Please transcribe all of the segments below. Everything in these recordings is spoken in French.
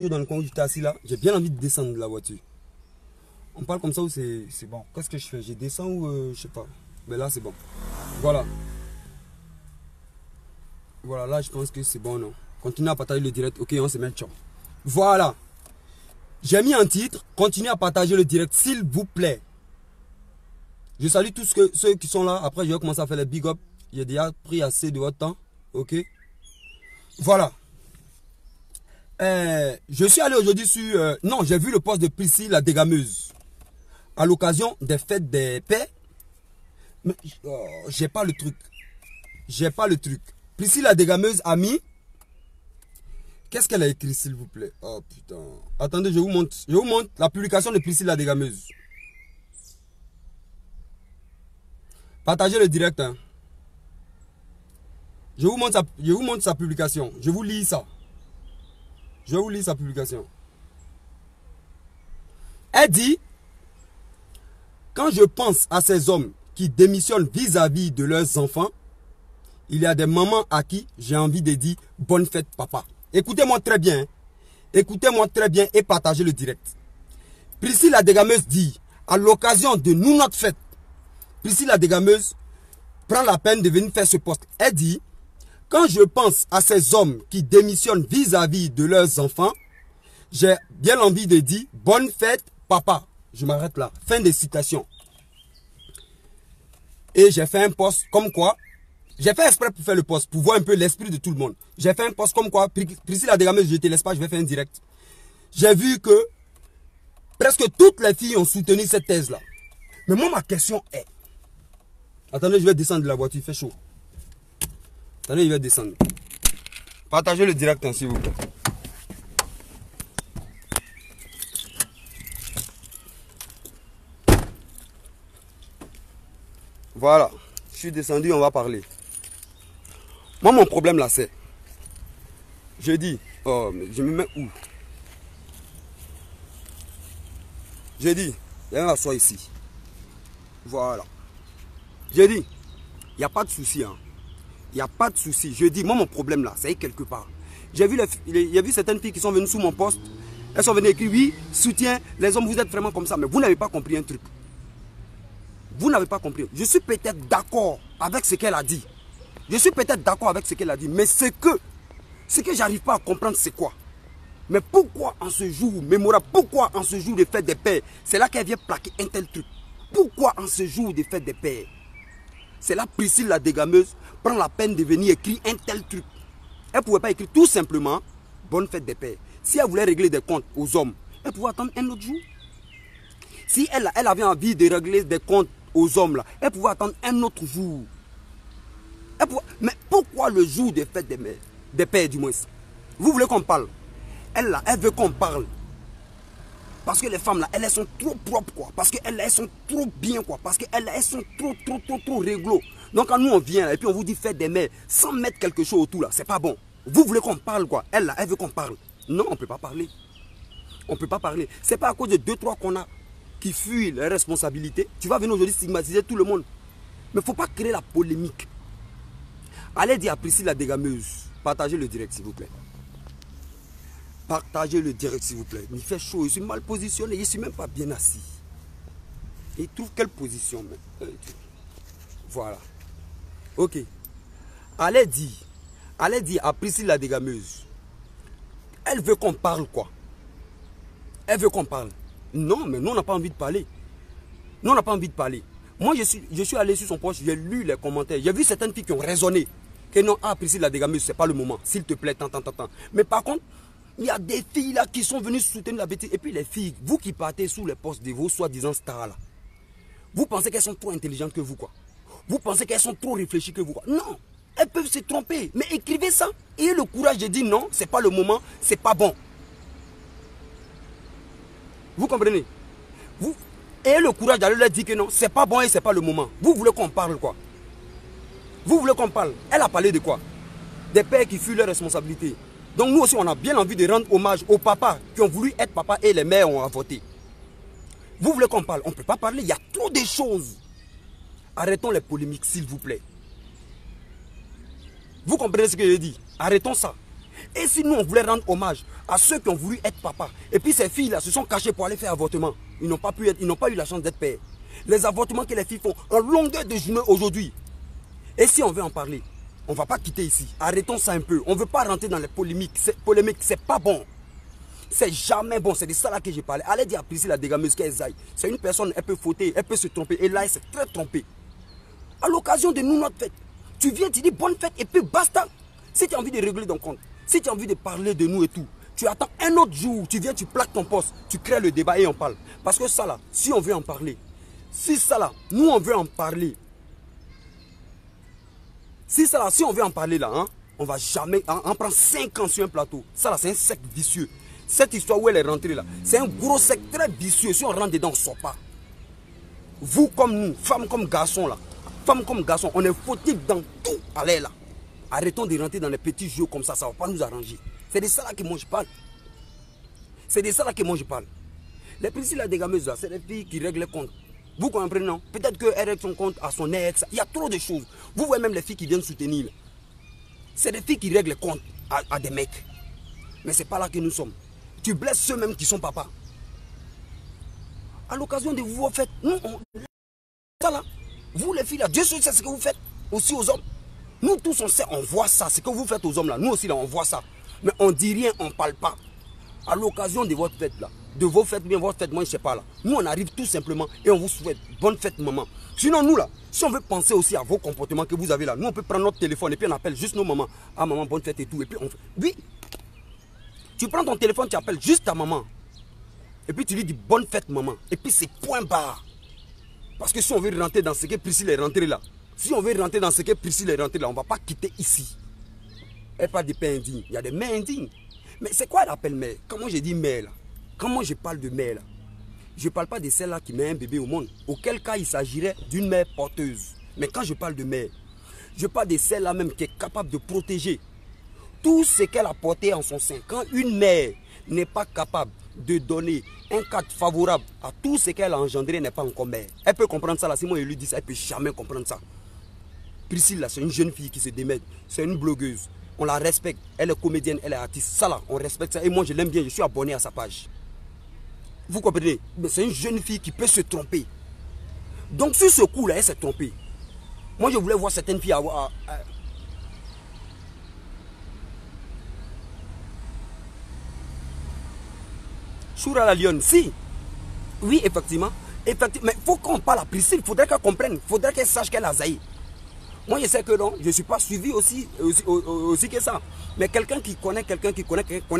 dans le coin où j'étais assis là, j'ai bien envie de descendre de la voiture. On parle comme ça ou c'est bon. Qu'est-ce que je fais? Je descends ou je sais pas. Mais là c'est bon. Voilà. Voilà, là je pense que c'est bon, non? Continuez à partager le direct. Ok, on se met ciao. Voilà. J'ai mis un titre. Continuez à partager le direct, s'il vous plaît. Je salue tous ceux qui sont là. Après, je vais commencer à faire les big up. J'ai déjà pris assez de votre temps. Ok. Voilà. Je suis allé aujourd'hui sur... non, j'ai vu le post de Priscille la dégameuse. À l'occasion des fêtes des pères. Mais j'ai pas le truc. J'ai pas le truc. Priscille la dégameuse a mis... Qu'est-ce qu'elle a écrit, s'il vous plaît? Oh putain. Attendez, je vous montre. Je vous montre la publication de Priscille la dégameuse. Partagez le direct. Hein. Je vous montre sa publication. Je vous lis ça. Je vous lis sa publication. Elle dit: quand je pense à ces hommes qui démissionnent vis-à-vis de leurs enfants, il y a des mamans à qui j'ai envie de dire bonne fête papa. Écoutez-moi très bien. Hein. Écoutez-moi très bien et partagez le direct. Priscille la dégameuse dit, à l'occasion de nous notre fête, Priscille la dégameuse prend la peine de venir faire ce post. Elle dit: quand je pense à ces hommes qui démissionnent vis-à-vis de leurs enfants, j'ai bien envie de dire bonne fête papa. Je m'arrête là. Fin de citation. Et j'ai fait un post comme quoi, j'ai fait exprès pour faire le post, pour voir un peu l'esprit de tout le monde. J'ai fait un post comme quoi, Priscille la dégameuse, je ne te laisse pas, je vais faire un direct. J'ai vu que presque toutes les filles ont soutenu cette thèse-là. Mais moi, ma question est... Attendez, je vais descendre de la voiture, il fait chaud. Attendez, je vais descendre. Partagez le direct, hein, s'il vous plaît. Voilà, je suis descendu, on va parler. Moi, mon problème là, c'est... Je dis, oh, mais je me mets où? Je dis, il y a un assoir ici. Voilà. Je dis, il n'y a pas de souci. Hein. Il n'y a pas de souci. Je dis, moi, mon problème là, c'est quelque part. J'ai vu, certaines filles qui sont venues sous mon poste. Elles sont venues écrire, oui, soutien, les hommes, vous êtes vraiment comme ça. Mais vous n'avez pas compris un truc. Vous n'avez pas compris. Je suis peut-être d'accord avec ce qu'elle a dit. Je suis peut-être d'accord avec ce qu'elle a dit. Mais ce que j'arrive pas à comprendre, c'est quoi? Mais pourquoi en ce jour mémorable, pourquoi en ce jour de fête des pères, c'est là qu'elle vient plaquer un tel truc? Pourquoi en ce jour de fête des pères, c'est là Priscille la dégameuse prend la peine de venir écrire un tel truc? Elle ne pouvait pas écrire tout simplement bonne fête des pères. Si elle voulait régler des comptes aux hommes, elle pouvait attendre un autre jour. Si elle avait envie de régler des comptes aux hommes, là, elle pouvait attendre un autre jour. Mais pourquoi le jour des fêtes des pères du moins? Vous voulez qu'on parle? Elle là, elle veut qu'on parle. Parce que les femmes là, elles sont trop propres quoi. Parce qu'elles sont trop bien quoi. Parce qu'elles sont trop réglo. Donc quand nous on vient là, et puis on vous dit faites des mères sans mettre quelque chose autour là, c'est pas bon. Vous voulez qu'on parle quoi? Elle là, elle veut qu'on parle. Non, on ne peut pas parler. On ne peut pas parler. C'est pas à cause de 2-3 qu'on a qui fuient les responsabilités. Tu vas venir aujourd'hui stigmatiser tout le monde. Mais il ne faut pas créer la polémique. Allez dire à Priscille la dégameuse. Partagez le direct s'il vous plaît. Partagez le direct s'il vous plaît. Il fait chaud, je suis mal positionné, je ne suis même pas bien assis. Il trouve quelle position même? Voilà. Ok. Allez dire à Priscille la dégameuse. Elle veut qu'on parle quoi? Elle veut qu'on parle. Non, mais nous on n'a pas envie de parler. Nous on n'a pas envie de parler. Moi je suis allé sur son poste, j'ai lu les commentaires. J'ai vu certaines filles qui ont raisonné. Que non, Priscille la dégameuse, c'est pas le moment. S'il te plaît, tant. Mais par contre, il y a des filles là qui sont venues soutenir la bêtise. Et puis les filles, vous qui partez sous les postes de vos soi-disant stars là, vous pensez qu'elles sont trop intelligentes que vous quoi? Vous pensez qu'elles sont trop réfléchies que vous quoi? Non, elles peuvent se tromper. Mais écrivez ça. Ayez le courage de dire non, c'est pas le moment, c'est pas bon. Vous comprenez? Vous ayez le courage d'aller leur dire que non, c'est pas bon et c'est pas le moment. Vous voulez qu'on parle quoi? Vous voulez qu'on parle? Elle a parlé de quoi? Des pères qui fuient leurs responsabilités. Donc nous aussi, on a bien envie de rendre hommage aux papas qui ont voulu être papas et les mères ont voté. Vous voulez qu'on parle? On ne peut pas parler, il y a trop de choses. Arrêtons les polémiques, s'il vous plaît. Vous comprenez ce que je dis? Arrêtons ça. Et si nous, on voulait rendre hommage à ceux qui ont voulu être papa, et puis ces filles-là se sont cachées pour aller faire avortement, ils n'ont pas eu la chance d'être pères. Les avortements que les filles font en longueur de journée aujourd'hui. Et si on veut en parler, on ne va pas quitter ici. Arrêtons ça un peu. On ne veut pas rentrer dans les polémiques. C'est pas bon. C'est jamais bon. C'est de ça là que j'ai parlé. Allez dire à Priscille la dégameuse qu'elle aille. C'est une personne, elle peut fauter, elle peut se tromper. Et là, elle s'est très trompée. À l'occasion de nous, notre fête, tu viens, tu dis bonne fête et puis basta. Si tu as envie de régler ton compte, si tu as envie de parler de nous et tout, tu attends un autre jour, tu viens, tu plaques ton poste, tu crées le débat et on parle. Parce que ça là, si on veut en parler, si ça là, nous on veut en parler, si ça là, si on veut en parler là, hein, on va jamais, on prend 5 ans sur un plateau. Ça là, c'est un secte vicieux. Cette histoire où elle est rentrée là, c'est un gros secte très vicieux. Si on rentre dedans, on ne sort pas. Vous comme nous, femmes comme garçons là, femmes comme garçons, on est fautifs dans tout. Allez là. Arrêtons de rentrer dans les petits jeux comme ça ne va pas nous arranger. C'est de ça là que moi je parle. C'est de ça là que moi je parle. Les Priscille la dégameuse là, c'est des filles qui règlent les comptes. Vous comprenez, non? Peut-être qu'elle règle son compte à son ex. Il y a trop de choses. Vous voyez même les filles qui viennent soutenir. C'est des filles qui règlent les comptes à des mecs. Mais c'est pas là que nous sommes. Tu blesses ceux-mêmes qui sont papas. À l'occasion de vos fêtes, nous, ça là, vous les filles là, Dieu seul sait ce que vous faites aussi aux hommes. Nous tous on sait, on voit ça, ce que vous faites aux hommes là, nous aussi là on voit ça. Mais on dit rien, on ne parle pas. À l'occasion de votre fête là, de vos fêtes, bien votre fête, moi je ne sais pas là. Nous on arrive tout simplement et on vous souhaite bonne fête maman. Sinon nous là, si on veut penser aussi à vos comportements que vous avez là, nous on peut prendre notre téléphone et puis on appelle juste nos mamans. Ah maman bonne fête et tout. Et puis on fait. Oui, tu prends ton téléphone, tu appelles juste ta maman. Et puis tu lui dis bonne fête maman. Et puis c'est point barre. Parce que si on veut rentrer dans ce que Priscille est rentrée là, si on veut rentrer dans ce que Priscille est rentrée là, on ne va pas quitter ici. Elle parle de pères indignes. Il y a des mères indignes. Mais c'est quoi elle appelle mère? Comment j'ai dit mère là? Comment je parle de mère là? Je ne parle pas de celle-là qui met un bébé au monde. Auquel cas il s'agirait d'une mère porteuse. Mais quand je parle de mère, je parle de celle-là même qui est capable de protéger tout ce qu'elle a porté en son sein. Quand une mère n'est pas capable de donner un cadre favorable à tout ce qu'elle a engendré, n'est pas encore mère. Elle peut comprendre ça là. Si moi je lui dis ça, elle ne peut jamais comprendre ça. Priscille là, c'est une jeune fille qui se démène. C'est une blogueuse. On la respecte. Elle est comédienne, elle est artiste. Ça là, on respecte ça. Et moi je l'aime bien, je suis abonné à sa page. Vous comprenez? C'est une jeune fille qui peut se tromper. Donc sur ce coup là, elle s'est trompée. Moi je voulais voir certaines filles avoir... Choura la lionne, si. Oui, effectivement. Mais il faut qu'on parle à Priscille. Il faudrait qu'elle comprenne. Il faudrait qu'elle sache qu'elle a zaï. Moi, je sais que non. Je ne suis pas suivi aussi que ça. Mais quelqu'un qui connaît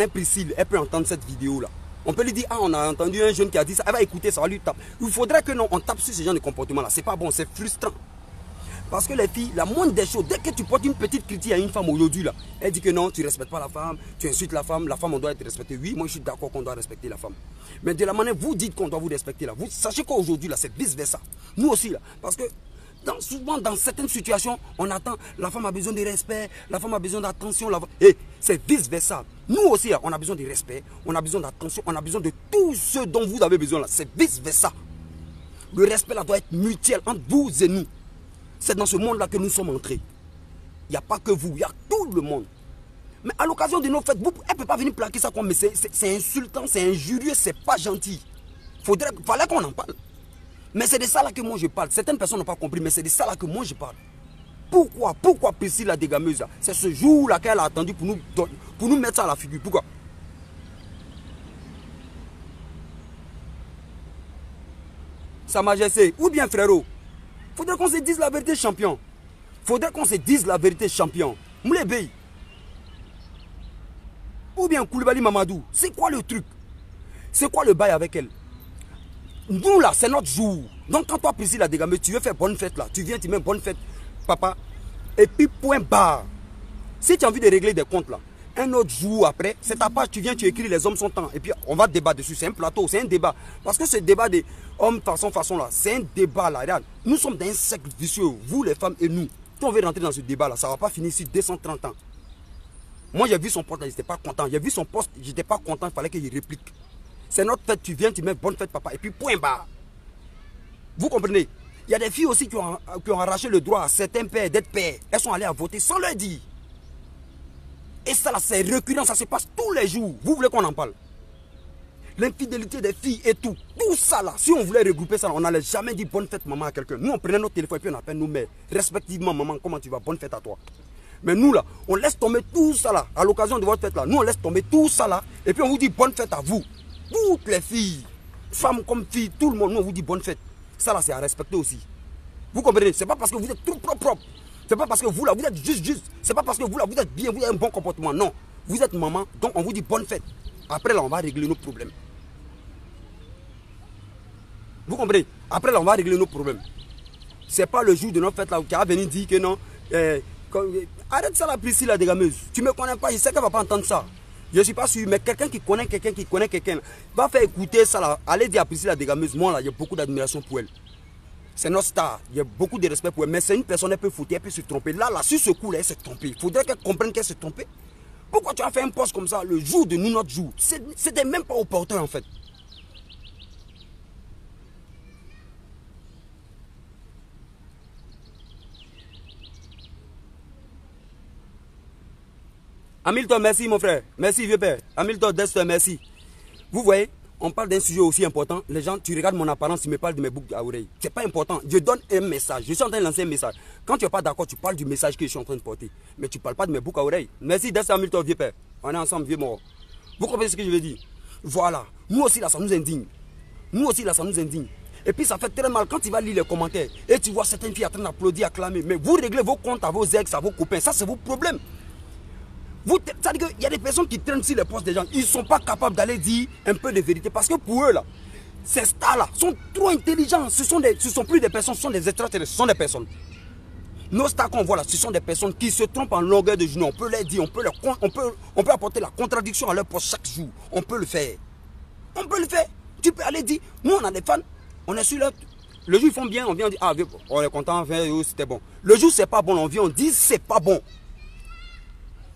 Priscille, elle peut entendre cette vidéo-là. On peut lui dire, ah, on a entendu un jeune qui a dit ça. Elle va écouter, ça va lui taper. Il faudrait que non, on tape sur ce genre de comportement-là. C'est pas bon, c'est frustrant. Parce que les filles, la moindre des choses, dès que tu portes une petite critique à une femme aujourd'hui, là, elle dit que non, tu ne respectes pas la femme, tu insultes la femme, on doit être respectée. Oui, moi je suis d'accord qu'on doit respecter la femme. Mais de la manière, vous dites qu'on doit vous respecter là, vous sachez qu'aujourd'hui, là, c'est vice-versa. Nous aussi, là, parce que souvent dans certaines situations, on attend, la femme a besoin de respect, la femme a besoin d'attention. Et c'est vice-versa. Nous aussi, là, on a besoin de respect, on a besoin d'attention, on a besoin de tout ce dont vous avez besoin là. C'est vice-versa. Le respect là doit être mutuel entre vous et nous. C'est dans ce monde-là que nous sommes entrés. Il n'y a pas que vous, il y a tout le monde. Mais à l'occasion de nos fêtes, elle ne peut pas venir plaquer ça comme, mais c'est insultant, c'est injurieux, c'est pas gentil. Fallait qu'on en parle. Mais c'est de ça là que moi je parle. Certaines personnes n'ont pas compris, mais c'est de ça là que moi je parle. Pourquoi Priscille la dégameuse? C'est ce jour-là qu'elle a attendu pour nous mettre ça à la figure. Pourquoi? Sa Majesté, ou bien frérot, faudrait qu'on se dise la vérité, champion. Faudrait qu'on se dise la vérité, champion. Moulébé. Ou bien Koulibaly Mamadou. C'est quoi le truc? C'est quoi le bail avec elle? Nous là, c'est notre jour. Donc quand toi, Priscille la dégameuse, tu veux faire bonne fête là. Tu viens, tu mets bonne fête, papa. Et puis point barre. Si tu as envie de régler des comptes là, un autre jour après, c'est ta page, tu viens, tu écris les hommes sont temps. Et puis on va débattre dessus. C'est un plateau, c'est un débat. Parce que ce débat des hommes façon là, c'est un débat là. Regarde, nous sommes dans un cercle vicieux, vous les femmes et nous. Si on veut rentrer dans ce débat là, ça ne va pas finir ici 230 ans. Moi j'ai vu son poste, j'étais pas content. J'ai vu son poste, j'étais pas content, il fallait qu'il réplique. C'est notre fête, tu viens, tu mets bonne fête papa. Et puis point barre. Vous comprenez? Il y a des filles aussi qui ont arraché le droit à certains pères d'être pères. Elles sont allées à voter sans leur dire. Et ça là, c'est récurrent, ça se passe tous les jours. Vous voulez qu'on en parle? L'infidélité des filles et tout. Tout ça là, si on voulait regrouper ça, on n'allait jamais dire bonne fête maman à quelqu'un. Nous on prenait notre téléphone et puis on appelle nos mères. Respectivement, maman, comment tu vas? Bonne fête à toi. Mais nous là, on laisse tomber tout ça là. À l'occasion de votre fête là, nous on laisse tomber tout ça là. Et puis on vous dit bonne fête à vous. Toutes les filles, femmes comme filles, tout le monde, nous on vous dit bonne fête. Ça là, c'est à respecter aussi. Vous comprenez? C'est pas parce que vous êtes trop propre. C'est pas parce que vous là, vous êtes juste. C'est pas parce que vous là, vous êtes bien, vous avez un bon comportement. Non. Vous êtes maman, donc on vous dit bonne fête. Après là, on va régler nos problèmes. Vous comprenez? Après là, on va régler nos problèmes. C'est pas le jour de notre fête là où tu vas venir dire que non. Arrête ça la Priscilla la dégameuse. Tu me connais pas, je sais qu'elle va pas entendre ça. Je suis pas sûr, mais quelqu'un qui connaît quelqu'un va faire écouter ça là. Allez dire à Priscilla la dégameuse, moi là, il y a beaucoup d'admiration pour elle. C'est notre star, il y a beaucoup de respect pour elle. Mais c'est une personne, elle peut foutre, elle peut se tromper. Là, sur ce coup là, elle s'est trompée. Il faudrait qu'elle comprenne qu'elle s'est trompée. Pourquoi tu as fait un poste comme ça le jour de nous, notre jour? C'était même pas opportun en fait. Hamilton, merci mon frère. Merci vieux père. Hamilton, Dexter, merci. Vous voyez, on parle d'un sujet aussi important. Les gens, tu regardes mon apparence, tu me parles de mes boucles à oreille. C'est pas important. Je donne un message. Je suis en train de lancer un message. Quand tu n'es pas d'accord, tu parles du message que je suis en train de porter. Mais tu ne parles pas de mes boucles à oreille. Merci Dexter, Hamilton, vieux père. On est ensemble, vieux mort. Vous comprenez ce que je veux dire? Voilà. Nous aussi là, ça nous indigne. Nous aussi là, ça nous indigne. Et puis ça fait très mal quand tu vas lire les commentaires et tu vois certaines filles en train d'applaudir, acclamer. Mais vous réglez vos comptes à vos ex, à vos copains. Ça, c'est vos problèmes. C'est-à-dire qu'il y a des personnes qui traînent sur les postes des gens. Ils ne sont pas capables d'aller dire un peu de vérité. Parce que pour eux, là, ces stars-là sont trop intelligents. Ce sont plus des personnes, ce sont des extraterrestres, ce sont des personnes. Nos stars qu'on voit là, ce sont des personnes qui se trompent en longueur de journée. On peut les dire, on peut apporter la contradiction à leur poste chaque jour. On peut le faire. On peut le faire. Tu peux aller dire, nous on a des fans, on est sur leur... Le jour ils font bien, on vient, on dit, ah on est content, c'était bon. Le jour c'est pas bon, on vient, on dit c'est pas bon.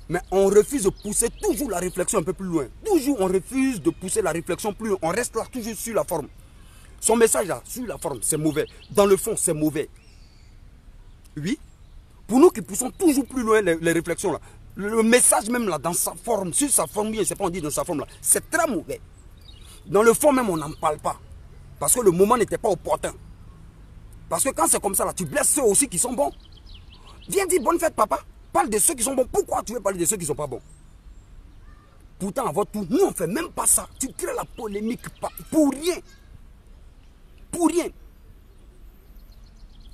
Mais on refuse de pousser toujours la réflexion un peu plus loin. Toujours on refuse de pousser la réflexion plus loin. On reste là toujours sur la forme. Son message là, sur la forme, c'est mauvais. Dans le fond, c'est mauvais. Oui. Pour nous qui poussons toujours plus loin les réflexions là, le message même là, dans sa forme, sur sa forme, je ne sais pas on dit dans sa forme là, c'est très mauvais. Dans le fond même, on n'en parle pas. Parce que le moment n'était pas opportun. Parce que quand c'est comme ça là, tu blesses ceux aussi qui sont bons. Viens dire bonne fête papa. Parle de ceux qui sont bons. Pourquoi tu veux parler de ceux qui ne sont pas bons? Pourtant, à votre tour, nous, on ne fait même pas ça. Tu crées la polémique pour rien. Pour rien.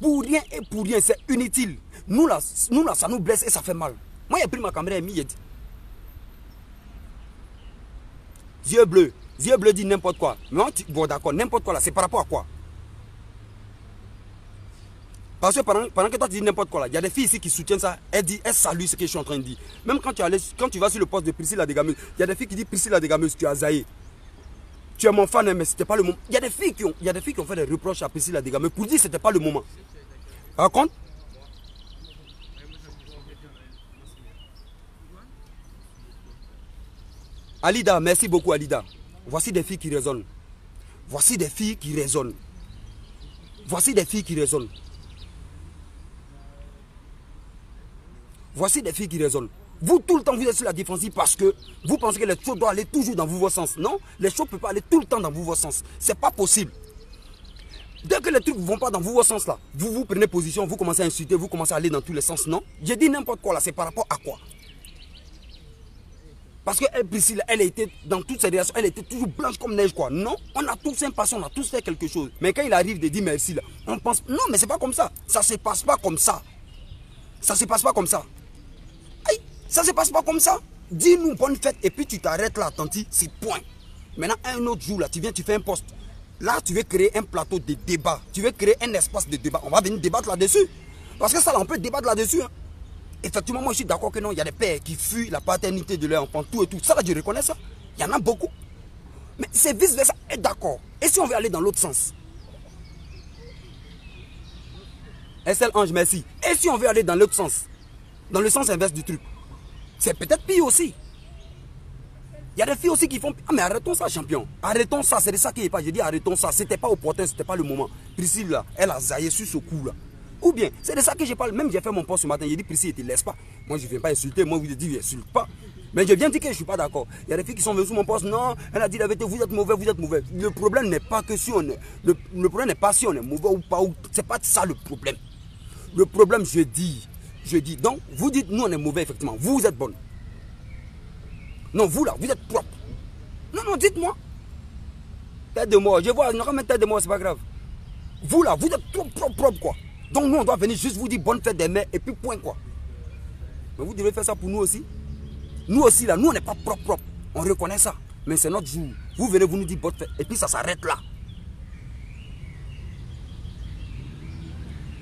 Pour rien et pour rien. C'est inutile. Nous là, ça nous blesse et ça fait mal. Moi, j'ai pris ma caméra et mis, j'ai dit. Yeux bleus dit n'importe quoi. Mais bon, d'accord, n'importe quoi là, c'est par rapport à quoi? Parce que pendant que toi tu dis n'importe quoi là, il y a des filles ici qui soutiennent ça, elles saluent ce que je suis en train de dire. Même quand tu vas sur le poste de Priscilla la dégameuse, il y a des filles qui disent Priscilla la dégameuse, tu as zaïe. Tu es mon fan, mais c'était pas le moment. Il y a des filles qui ont fait des reproches à Priscilla la dégameuse pour dire que c'était pas le moment. Par contre, Alida, merci beaucoup Alida. Voici des filles qui raisonnent. Voici des filles qui raisonnent. Voici des filles qui raisonnent. Voici des filles qui raisonnent. Vous, tout le temps, vous êtes sur la défensive parce que vous pensez que les choses doivent aller toujours dans vos sens. Non, les choses ne peuvent pas aller tout le temps dans vos sens. Ce n'est pas possible. Dès que les trucs ne vont pas dans vos sens là, vous prenez position, vous commencez à insulter, vous commencez à aller dans tous les sens. Non, j'ai dit n'importe quoi là, c'est par rapport à quoi? Parce que Priscilla, elle était dans toutes ses réactions, elle était toujours blanche comme neige quoi. Non, on a tous un passé, on a tous fait quelque chose. Mais quand il arrive de dire merci là, on pense, non mais c'est pas comme ça. Ça se passe pas comme ça. Ça se passe pas comme ça. Aïe, ça se passe pas comme ça. Dis-nous bonne fête et puis tu t'arrêtes là, tanti, c'est point. Maintenant, un autre jour là, tu viens, tu fais un poste. Là, tu veux créer un plateau de débat. Tu veux créer un espace de débat. On va venir débattre là-dessus. Parce que ça là, on peut débattre là-dessus. Hein. Effectivement, moi je suis d'accord que non, il y a des pères qui fuient la paternité de leur enfant, tout et tout. Ça là, je reconnais ça. Il y en a beaucoup. Mais c'est vice-versa. Et d'accord. Et si on veut aller dans l'autre sens? SL Ange, merci. Et si on veut aller dans l'autre sens? Dans le sens inverse du truc? C'est peut-être pire aussi. Il y a des filles aussi qui font... Ah mais arrêtons ça, champion. Arrêtons ça, c'est de ça qui n'est pas. Je dis arrêtons ça. C'était pas opportun, c'était pas le moment. Priscilla, là, elle a zaillé sur ce coup là. Ou bien, c'est de ça que je parle. Même j'ai fait mon post ce matin, j'ai dit Priscilla, ne te laisse pas. Moi je ne viens pas insulter, moi je vous dis, je n'insulte pas. Mais je viens dire que je ne suis pas d'accord. Il y a des filles qui sont venues sous mon poste. Non, elle a dit la vérité, vous êtes mauvais, vous êtes mauvais. Le problème n'est pas que si on est. Le problème n'est pas si on est mauvais ou pas. C'est pas ça le problème. Le problème, je dis. Donc, vous dites, nous on est mauvais, effectivement. Vous êtes bonne. Non, vous là, vous êtes propre. Non, dites-moi. Tête de mort. Je vois, non, même tête de mort, c'est pas grave. Vous là, vous êtes trop propre, quoi. Donc nous, on doit venir juste vous dire bonne fête des mères et puis point, quoi. Mais vous devez faire ça pour nous aussi. Nous aussi, là, nous, on n'est pas propre. On reconnaît ça. Mais c'est notre jour. Vous venez, vous nous dites bonne fête. Et puis ça s'arrête là.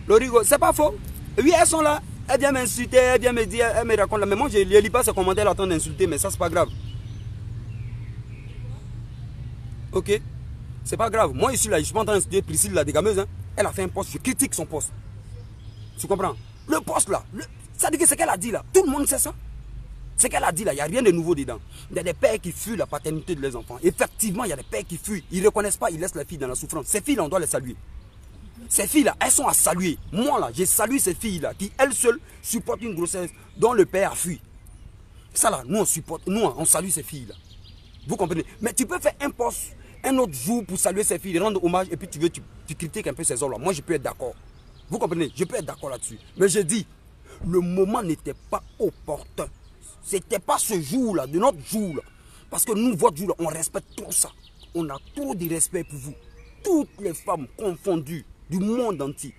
Lorigo, c'est pas faux. Oui, elles sont là. Elles viennent m'insulter, elles viennent me dire, elles me racontent. Mais moi, je ne lis pas ces commentaires là, temps d'insulter, mais ça, c'est pas grave. Ok? C'est pas grave. Moi, ici, là, je suis pas en train d'insulter Priscille, la dégameuse. Hein. Elle a fait un poste, je critique son poste. Tu comprends? Le poste là, ça dit que ce qu'elle a dit là, tout le monde sait ça. Ce qu'elle a dit là, il n'y a rien de nouveau dedans. Il y a des pères qui fuient la paternité de leurs enfants. Effectivement, il y a des pères qui fuient. Ils ne reconnaissent pas, ils laissent les filles dans la souffrance. Ces filles là, on doit les saluer. Ces filles là, elles sont à saluer. Moi là, j'ai salué ces filles là, qui elles seules supportent une grossesse dont le père a fui. Ça là, nous on supporte, nous on salue ces filles là. Vous comprenez? Mais tu peux faire un poste, un autre jour pour saluer ces filles, rendre hommage et puis tu critiques un peu ces hommes là. Moi je peux être d'accord. Vous comprenez? Je peux être d'accord là-dessus. Mais je dis, le moment n'était pas opportun. C'était pas ce jour-là, de notre jour-là. Parce que nous, votre jour-là, on respecte trop ça. On a trop de respect pour vous. Toutes les femmes confondues du monde entier.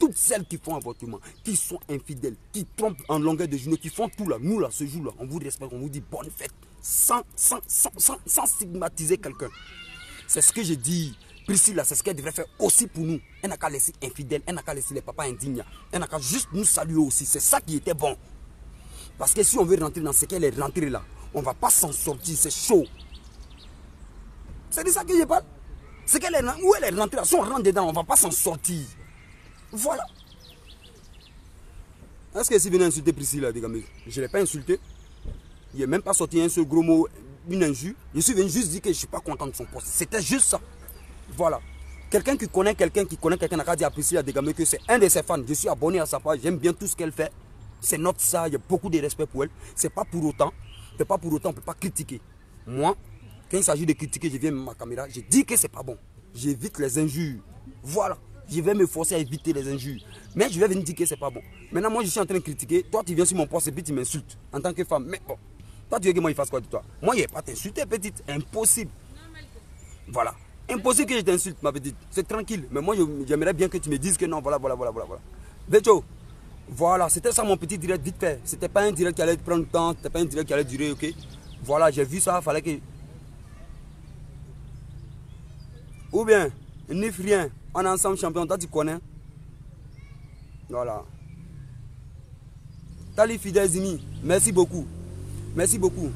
Toutes celles qui font avortement, qui sont infidèles, qui trompent en longueur de journée, qui font tout là. Nous là, ce jour-là, on vous respecte, on vous dit bonne fête. Sans stigmatiser quelqu'un. C'est ce que je dis. Priscilla, c'est ce qu'elle devrait faire aussi pour nous. Elle n'a qu'à laisser infidèles, elle n'a qu'à laisser les papas indignes. Elle n'a qu'à juste nous saluer aussi. C'est ça qui était bon. Parce que si on veut rentrer dans ce qu'elle est rentrée là, on ne va pas s'en sortir, c'est chaud. C'est de ça que je parle. C'est qu'elle est où elle est rentrée là, si on rentre dedans, on ne va pas s'en sortir. Voilà. Est-ce que si venez insulter Priscilla, je ne l'ai pas insulté. Il n'est même pas sorti un seul gros mot, une injure. Je suis venu juste dire que je ne suis pas content de son poste. C'était juste ça. Voilà. Quelqu'un qui connaît quelqu'un n'a qu'à dire à Priscilla Degamé que c'est un de ses fans. Je suis abonné à sa page, j'aime bien tout ce qu'elle fait. C'est notre ça, il y a beaucoup de respect pour elle. C'est pas pour autant, on ne peut pas critiquer. Moi, quand il s'agit de critiquer, je viens avec ma caméra, je dis que c'est pas bon. J'évite les injures. Voilà. Je vais me forcer à éviter les injures. Mais je vais venir dire que c'est pas bon. Maintenant, moi, je suis en train de critiquer. Toi, tu viens sur mon poste et puis tu m'insultes en tant que femme. Mais bon, toi, tu veux que moi, il fasse quoi de toi? Moi, il n'y a pas t'insulter, petite. Impossible. Voilà. Impossible que je t'insulte, ma petite. C'est tranquille. Mais moi, j'aimerais bien que tu me dises que non, voilà. Bécho, voilà, c'était ça mon petit direct vite fait. C'était pas un direct qui allait prendre du temps, c'était pas un direct qui allait durer, ok? Voilà, j'ai vu ça, fallait que... Ou bien, ni rien, on est ensemble champion, toi tu connais. Voilà. Tali fidèles amis, merci beaucoup. Merci beaucoup.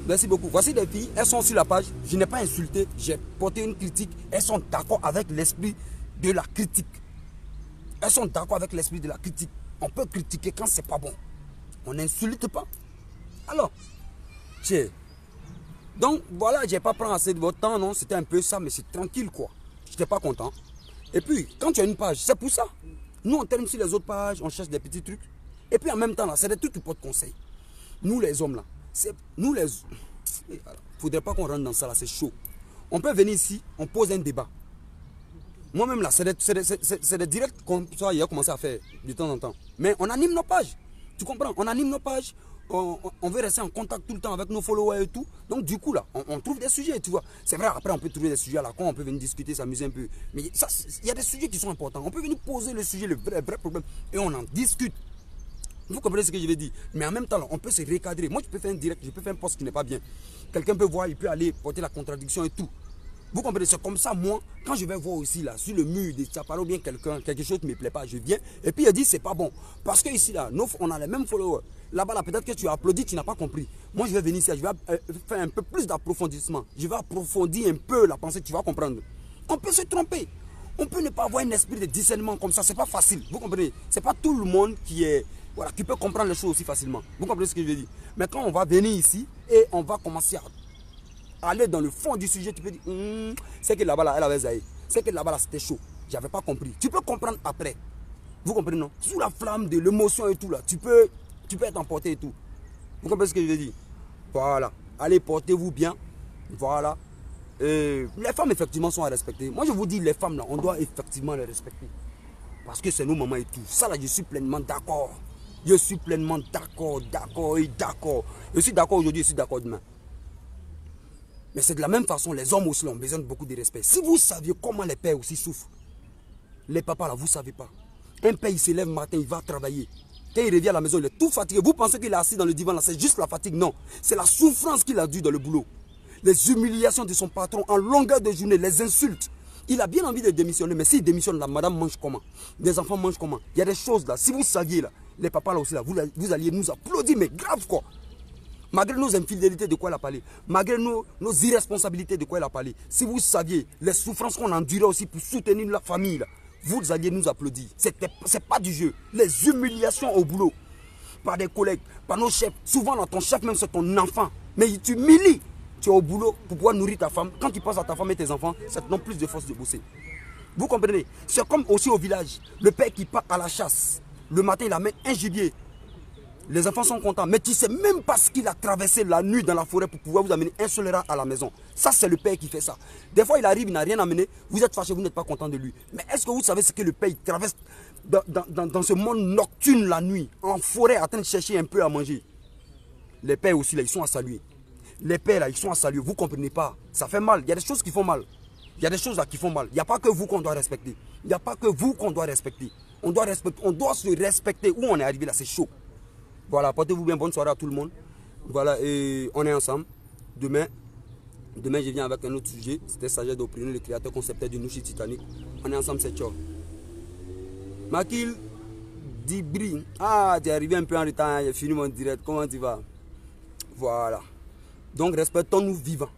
Merci beaucoup. Voici des filles, elles sont sur la page. Je n'ai pas insulté, j'ai porté une critique. Elles sont d'accord avec l'esprit de la critique. Elles sont d'accord avec l'esprit de la critique. On peut critiquer quand c'est pas bon. On n'insulte pas. Alors, donc voilà, j'ai pas pris assez de votre temps, non. C'était un peu ça, mais c'est tranquille quoi. Je n'étais pas content. Et puis, quand tu as une page, c'est pour ça. Nous, on termine sur les autres pages, on cherche des petits trucs. Et puis en même temps, là, c'est des trucs qui portent conseil. Nous les hommes là, nous les... Il ne faudrait pas qu'on rentre dans ça là, c'est chaud. On peut venir ici, on pose un débat. Moi-même là, c'est des directs comme ça, il a commencé à faire de temps en temps. Mais on anime nos pages. Tu comprends? On anime nos pages. On veut rester en contact tout le temps avec nos followers et tout. Donc du coup là, on trouve des sujets, tu vois. C'est vrai, après on peut trouver des sujets à la con, on peut venir discuter, s'amuser un peu. Mais ça, il y a des sujets qui sont importants. On peut venir poser le sujet, le vrai problème, et on en discute. Vous comprenez ce que je veux dire? Mais en même temps, là, on peut se recadrer. Moi, je peux faire un direct, je peux faire un post qui n'est pas bien. Quelqu'un peut voir, il peut aller porter la contradiction et tout. Vous comprenez? C'est comme ça, moi, quand je vais voir aussi, là, sur le mur, ça parle bien quelqu'un, quelque chose qui ne me plaît pas, je viens, et puis il dit, c'est pas bon. Parce que ici, là, on a les mêmes followers. Là-bas, là, peut-être que tu as applaudi, tu n'as pas compris. Moi, je vais venir ici, je vais faire un peu plus d'approfondissement. Je vais approfondir un peu la pensée, tu vas comprendre. On peut se tromper. On peut ne pas avoir un esprit de discernement comme ça, c'est pas facile. Vous comprenez? C'est pas tout le monde qui est... Voilà, qui peut comprendre les choses aussi facilement. Vous comprenez ce que je veux dire? Mais quand on va venir ici et on va commencer à aller dans le fond du sujet, tu peux dire, c'est que là-bas, là, elle avait zaï. C'est que là-bas, là, c'était chaud. J'avais pas compris. Tu peux comprendre après. Vous comprenez, non? Sous la flamme de l'émotion et tout, là, tu peux être emporté et tout. Vous comprenez ce que je veux dire? Voilà. Allez, portez-vous bien. Voilà. Les femmes, effectivement, sont à respecter. Moi, je vous dis, les femmes, là, on doit effectivement les respecter. Parce que c'est nos mamans et tout. Ça, là, je suis pleinement d'accord. Je suis pleinement d'accord, d'accord et d'accord. Je suis d'accord aujourd'hui, je suis d'accord demain. Mais c'est de la même façon, les hommes aussi ont besoin de beaucoup de respect. Si vous saviez comment les pères aussi souffrent, les papas là, vous ne savez pas. Un père, il se lève le matin, il va travailler. Quand il revient à la maison, il est tout fatigué. Vous pensez qu'il est assis dans le divan là, c'est juste la fatigue? Non, c'est la souffrance qu'il a dû dans le boulot. Les humiliations de son patron en longueur de journée, les insultes. Il a bien envie de démissionner, mais s'il démissionne, la madame mange comment? Les enfants mangent comment? Il y a des choses là, si vous saviez là, les papas là aussi là, vous alliez nous applaudir, mais grave quoi. Malgré nos infidélités, de quoi il a parlé, malgré nos irresponsabilités, de quoi il a parlé, si vous saviez les souffrances qu'on endurait aussi pour soutenir la famille, là, vous alliez nous applaudir. Ce n'est pas du jeu. Les humiliations au boulot, par des collègues, par nos chefs, souvent dans ton chef même c'est ton enfant, mais il t'humilie. Tu es au boulot pour pouvoir nourrir ta femme. Quand tu penses à ta femme et tes enfants, ça te donne plus de force de bosser. Vous comprenez? C'est comme aussi au village. Le père qui part à la chasse. Le matin, il amène un gibier. Les enfants sont contents. Mais tu ne sais même pas ce qu'il a traversé la nuit dans la forêt pour pouvoir vous amener un seul rat à la maison. Ça, c'est le père qui fait ça. Des fois, il arrive, il n'a rien amené. Vous êtes fâché, vous n'êtes pas content de lui. Mais est-ce que vous savez ce que le père traverse dans ce monde nocturne la nuit, en forêt, en train de chercher un peu à manger? Les pères aussi, là, ils sont à saluer. Les pères là, ils sont à saluer, vous ne comprenez pas. Ça fait mal, il y a des choses qui font mal. Il y a des choses là qui font mal. Il n'y a pas que vous qu'on doit respecter. Il n'y a pas que vous qu'on doit respecter. On doit se respecter. Où on est arrivé là, c'est chaud. Voilà, portez-vous bien, bonne soirée à tout le monde. Voilà, et on est ensemble. Demain, je viens avec un autre sujet. C'était Sagesse d'Opinion, le créateur concepteur du Nouchi Titanic. On est ensemble, c'est ciao. Makil Dibri. Ah, tu es arrivé un peu en retard, j'ai fini mon direct. Comment tu vas? Voilà. Donc respectons-nous vivants.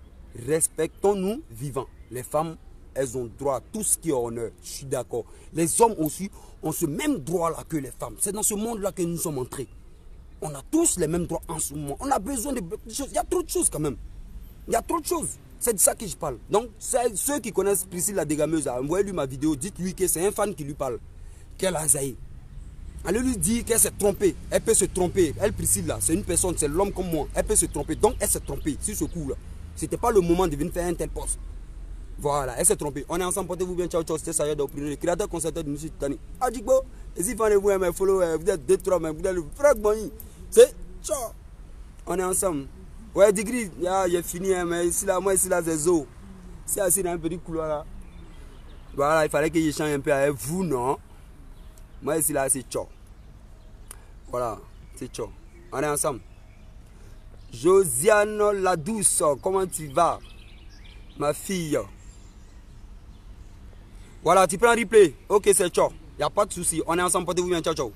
Respectons-nous vivants. Les femmes, elles ont droit à tout ce qui est honneur. Je suis d'accord. Les hommes aussi ont ce même droit-là que les femmes. C'est dans ce monde-là que nous sommes entrés. On a tous les mêmes droits en ce moment. On a besoin de choses. Il y a trop de choses quand même. Il y a trop de choses. C'est de ça que je parle. Donc, ceux qui connaissent Priscille la dégameuse, envoyez-lui ma vidéo. Dites-lui que c'est un fan qui lui parle. Qu'elle a zaï. Allez lui dire qu'elle s'est trompée. Elle peut se tromper. Elle, Priscille, là, c'est une personne, c'est l'homme comme moi. Elle peut se tromper. Donc, elle s'est trompée sur ce coup-là. Ce n'était pas le moment de venir faire un tel poste. Voilà, elle s'est trompée. On est ensemble, portez-vous bien. Ciao, ciao. C'était Sagesse d'Opinion, le créateur concepteur du Nouchi Titanic. Adjigbo, et si vous me follow, vous êtes 2-3, mais vous êtes le frère Bonny. C'est ciao. On est ensemble. Ouais, Digri, j'ai fini, mais ici, là, moi, ici, là, c'est Zo. C'est assis dans un petit couloir là. Voilà, il fallait que je change un peu avec vous, non? Moi ici là c'est ciao. Voilà, c'est ciao. On est ensemble. Josiane la douce, comment tu vas? Ma fille. Voilà, tu prends un replay. Ok, c'est ciao. Il n'y a pas de souci. On est ensemble, portez-vous bien. Ciao, ciao.